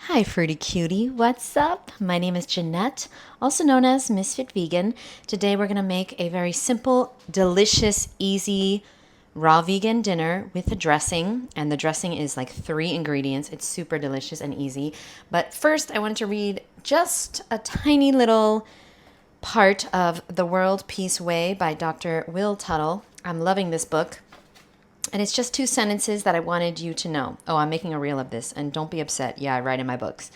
Hi, Fruity Cutie. What's up? My name is Jeannette, also known as Misfit Vegan. Today we're going to make a very simple, delicious, easy, raw vegan dinner with a dressing. And the dressing is like 3 ingredients. It's super delicious and easy. But first, I wanted to read just a tiny little part of The World Peace Way by Dr. Will Tuttle. I'm loving this book. And it's just 2 sentences that I wanted you to know. Oh, I'm making a reel of this, and don't be upset. Yeah, I write in my books.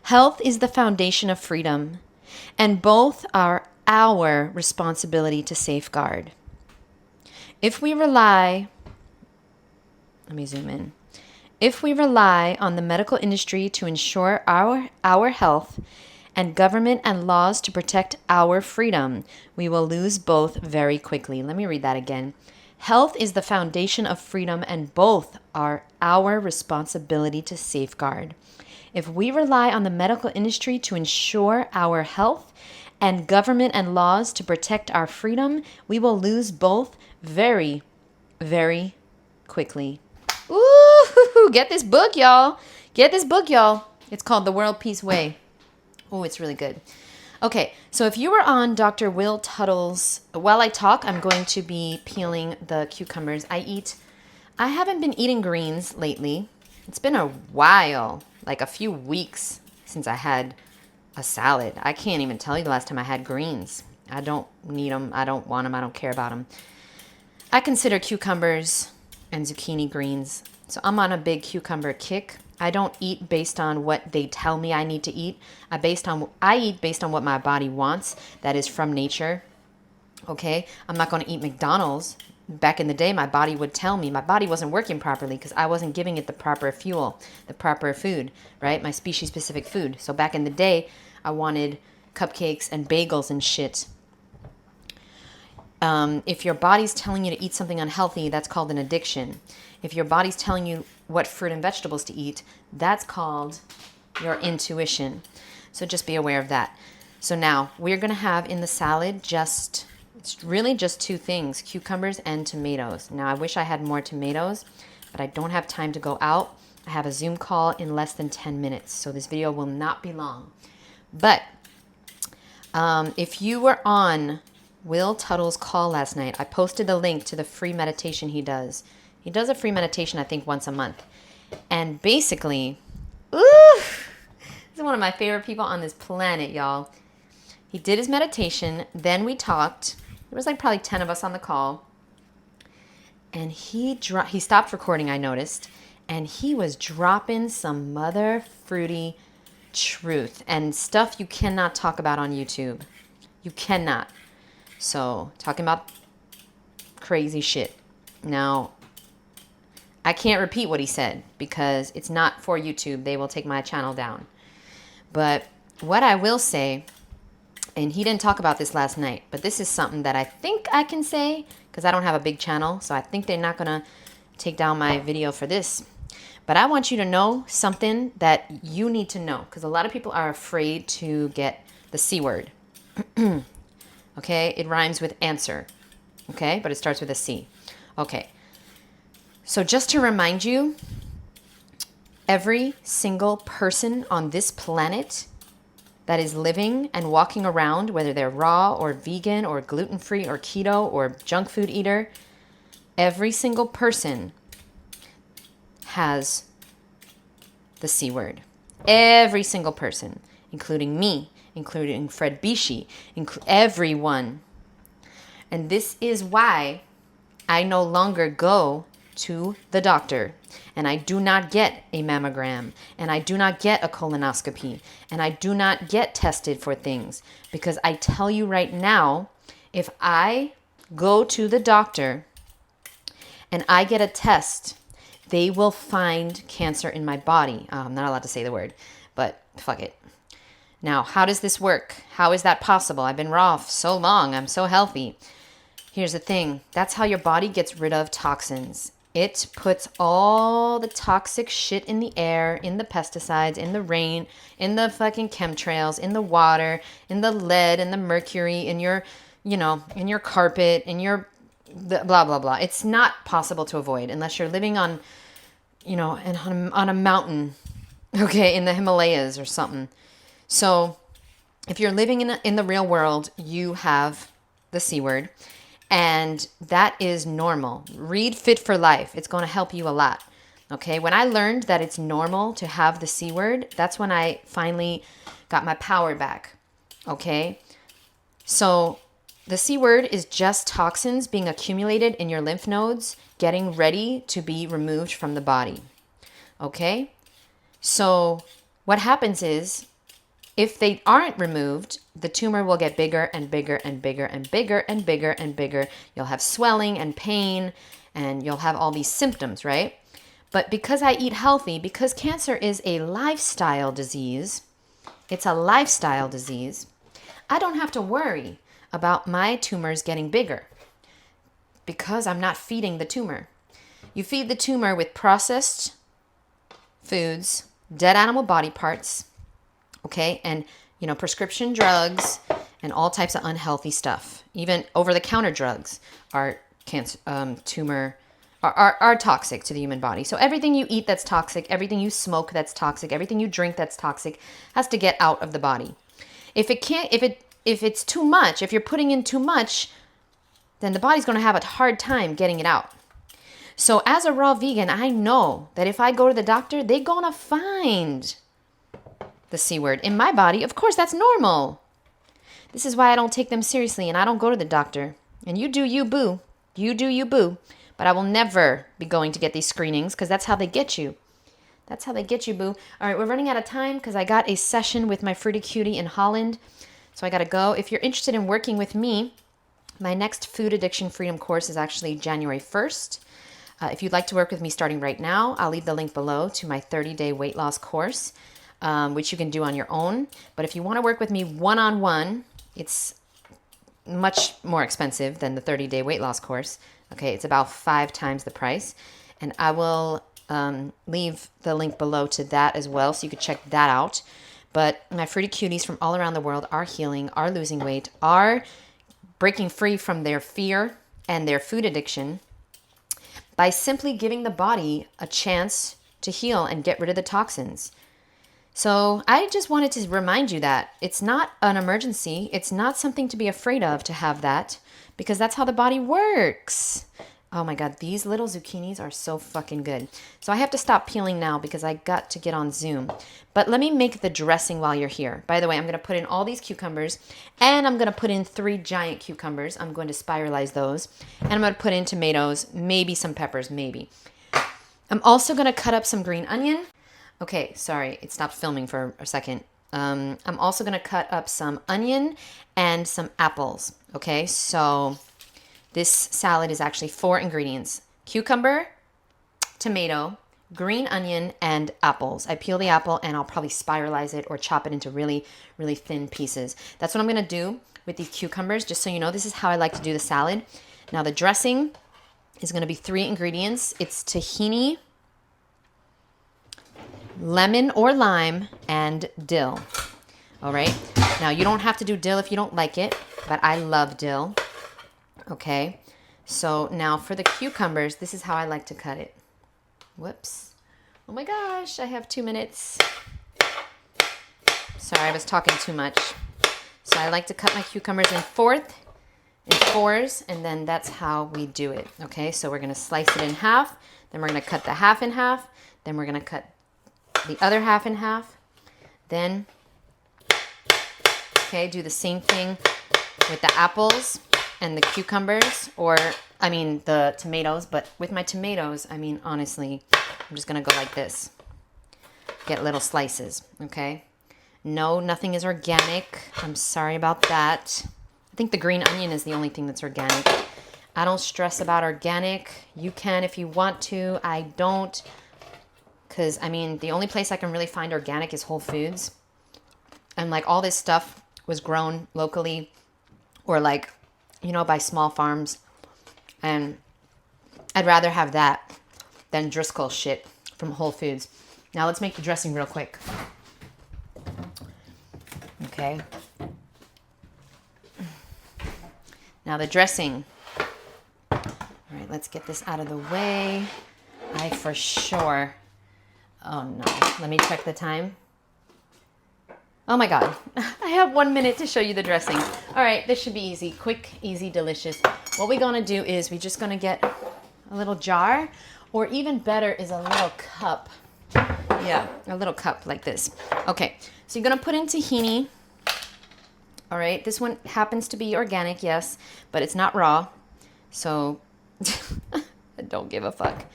Health is the foundation of freedom, and both are our responsibility to safeguard. If we rely, let me zoom in. If we rely on the medical industry to ensure our health and government and laws to protect our freedom, we will lose both very quickly. Let me read that again. Health is the foundation of freedom, and both are our responsibility to safeguard. If we rely on the medical industry to ensure our health and government and laws to protect our freedom, we will lose both very, very quickly. Ooh, get this book, y'all. Get this book, y'all. It's called The World Peace Way. Oh, it's really good. Okay, so if you were on Dr. Will Tuttle's, while I talk, I'm going to be peeling the cucumbers. I haven't been eating greens lately. It's been a while, like a few weeks since I had a salad. I can't even tell you the last time I had greens. I don't need them. I don't want them. I don't care about them. I consider cucumbers and zucchini greens. So I'm on a big cucumber kick. I don't eat based on what they tell me I need to eat. I eat based on what my body wants, that is from nature. Okay? I'm not going to eat McDonald's. Back in the day, my body would tell me my body wasn't working properly because I wasn't giving it the proper fuel, the proper food, right? My species-specific food. So back in the day, I wanted cupcakes and bagels and shit. If your body's telling you to eat something unhealthy, that's called an addiction. If your body's telling you what fruit and vegetables to eat, that's called your intuition. So just be aware of that. So now we're going to have in the salad it's really just 2 things, cucumbers and tomatoes. Now I wish I had more tomatoes, but I don't have time to go out. I have a Zoom call in less than 10 minutes, so this video will not be long. But if you were on Will Tuttle's call last night, I posted the link to the free meditation he does. He does a free meditation, I think, once a month. And basically, this is one of my favorite people on this planet, y'all. He did his meditation, then we talked. There was like probably 10 of us on the call. And he stopped recording, I noticed. And he was dropping some mother fruity truth and stuff you cannot talk about on YouTube. You cannot. So, talking about crazy shit. Now, I can't repeat what he said because it's not for YouTube. They will take my channel down. But what I will say, and he didn't talk about this last night, but this is something that I think I can say because I don't have a big channel, so I think they're not going to take down my video for this. But I want you to know something that you need to know because a lot of people are afraid to get the C word. Okay? It rhymes with answer. Okay? But it starts with a C. Okay. So just to remind you, every single person on this planet that is living and walking around, whether they're raw or vegan or gluten-free or keto or junk food eater, every single person has the C word. Every single person, including me, including Fred Bishi, everyone. And this is why I no longer go to the doctor, and I do not get a mammogram, and I do not get a colonoscopy, and I do not get tested for things, because I tell you right now, if I go to the doctor and I get a test, they will find cancer in my body. I'm not allowed to say the word, but fuck it. Now, how does this work? How is that possible? I've been raw for so long. I'm so healthy. Here's the thing. That's how your body gets rid of toxins. It puts all the toxic shit in the air, in the pesticides, in the rain, in the fucking chemtrails, in the water, in the lead, in the mercury, in your, in your carpet, in your blah, blah, blah. It's not possible to avoid unless you're living on, on a mountain okay, in the Himalayas or something. So if you're living in the real world, you have the C word, and that is normal. Read Fit for Life. It's going to help you a lot. Okay, when I learned that it's normal to have the C word, that's when I finally got my power back. Okay, so the C word is just toxins being accumulated in your lymph nodes, getting ready to be removed from the body. Okay, so what happens is, if they aren't removed, the tumor will get bigger and bigger and bigger and bigger and bigger and bigger. You'll have swelling and pain, and you'll have all these symptoms, right? But because I eat healthy, because cancer is a lifestyle disease, it's a lifestyle disease, I don't have to worry about my tumors getting bigger because I'm not feeding the tumor. You feed the tumor with processed foods, dead animal body parts, okay, and prescription drugs and all types of unhealthy stuff. Even over-the-counter drugs are are toxic to the human body. So everything you eat that's toxic, everything you smoke that's toxic, everything you drink that's toxic has to get out of the body. If it's too much, if you're putting in too much, then the body's going to have a hard time getting it out. So as a raw vegan, I know that if I go to the doctor, they're going to find the C word in my body. Of course, that's normal. This is why I don't take them seriously and I don't go to the doctor. And you do you, boo. You do you, boo. But I will never be going to get these screenings because that's how they get you. That's how they get you, boo. All right, we're running out of time because I got a session with my Fruity Cutie in Holland. So I got to go. If you're interested in working with me, my next food addiction freedom course is actually January 1st. If you'd like to work with me starting right now, I'll leave the link below to my 30-day weight loss course, which you can do on your own. But if you want to work with me one-on-one, it's much more expensive than the 30-day weight loss course. Okay, it's about 5 times the price. And I will leave the link below to that as well, so you can check that out. But my Fruity Cuties from all around the world are healing, are losing weight, are breaking free from their fear and their food addiction by simply giving the body a chance to heal and get rid of the toxins. So I just wanted to remind you that it's not an emergency. It's not something to be afraid of to have that, because that's how the body works. Oh my God, these little zucchinis are so fucking good. So I have to stop peeling now because I got to get on Zoom. But let me make the dressing while you're here. By the way, I'm going to put in all these cucumbers, and I'm going to put in 3 giant cucumbers. I'm going to spiralize those. And I'm going to put in tomatoes, maybe some peppers, maybe. I'm also going to cut up some green onion. Okay, sorry, it stopped filming for a second. I'm also going to cut up some onion and some apples. Okay, so this salad is actually 4 ingredients: cucumber, tomato, green onion, and apples. I peel the apple and I'll probably spiralize it or chop it into really, really thin pieces. That's what I'm going to do with these cucumbers. Just so you know, this is how I like to do the salad. Now the dressing is going to be 3 ingredients. It's tahini, lemon or lime, and dill. All right. Now you don't have to do dill if you don't like it, but I love dill. Okay. So now for the cucumbers, this is how I like to cut it. Whoops. Oh my gosh, I have 2 minutes. Sorry, I was talking too much. So I like to cut my cucumbers in fours, and then that's how we do it. Okay, so we're going to slice it in half. Then we're going to cut the half in half. Then we're going to cut the other half in half. Then, okay, do the same thing with the apples and the cucumbers, the tomatoes. But with my tomatoes, honestly, I'm just going to go like this. Get little slices, okay? No, nothing is organic. I'm sorry about that. I think the green onion is the only thing that's organic. I don't stress about organic. You can if you want to. I don't. Because, the only place I can really find organic is Whole Foods. And, all this stuff was grown locally or, by small farms. And I'd rather have that than Driscoll shit from Whole Foods. Now, let's make the dressing real quick. Okay. Now, the dressing. All right, let's get this out of the way. I for sure Oh no, let me check the time. Oh my God, I have 1 minute to show you the dressing. All right, this should be easy, quick, easy, delicious. What we're gonna do is we're just gonna get a little jar, or even better is a little cup. Yeah, a little cup like this. Okay, so you're gonna put in tahini. All right, this one happens to be organic, yes, but it's not raw. So don't give a fuck.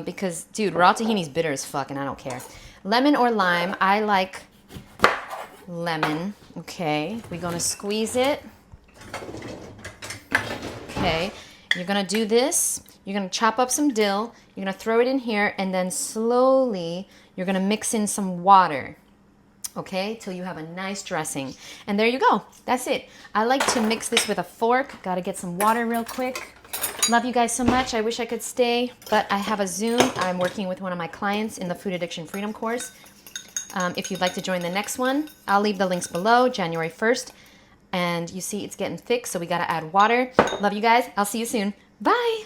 Because, dude, raw tahini's bitter as fuck and I don't care. Lemon or lime, I like lemon. Okay, we're gonna squeeze it. Okay, you're gonna do this. You're gonna chop up some dill. You're gonna throw it in here, and then slowly you're gonna mix in some water. Okay, till you have a nice dressing. And there you go. That's it. I like to mix this with a fork. Gotta get some water real quick. Love you guys so much. I wish I could stay, but I have a Zoom. I'm working with one of my clients in the Food Addiction Freedom course. If you'd like to join the next one, I'll leave the links below, January 1st. And you see it's getting thick, so we gotta add water. Love you guys. I'll see you soon. Bye.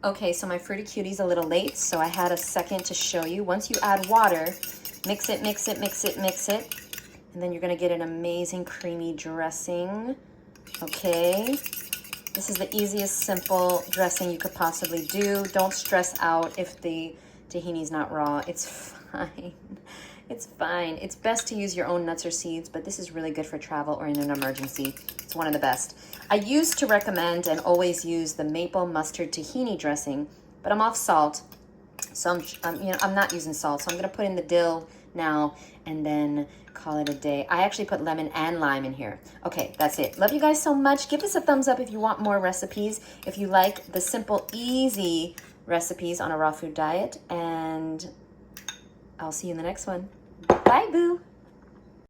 Okay, so my Fruity Cutie's a little late, so I had a second to show you. Once you add water, mix it, mix it, mix it, mix it. And then you're gonna get an amazing creamy dressing. Okay. This is the easiest, simple dressing you could possibly do. Don't stress out if the tahini's not raw. It's fine. It's fine. It's best to use your own nuts or seeds, but this is really good for travel or in an emergency. It's one of the best. I used to recommend and always use the maple mustard tahini dressing, but I'm off salt. So I'm not using salt. So I'm gonna put in the dill now and then call it a day. I actually put lemon and lime in here. Okay, that's it. Love you guys so much. Give this a thumbs up if you want more recipes. If you like the simple, easy recipes on a raw food diet, and I'll see you in the next one. Bye, boo.